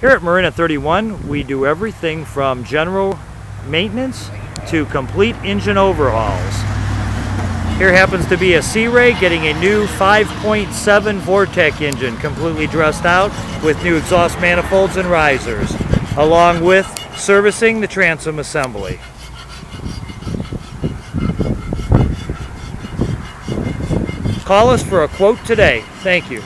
Here at Marina 31, we do everything from general maintenance to complete engine overhauls. Here happens to be a Sea Ray getting a new 5.7 Vortec engine completely dressed out with new exhaust manifolds and risers, along with servicing the transom assembly. Call us for a quote today. Thank you.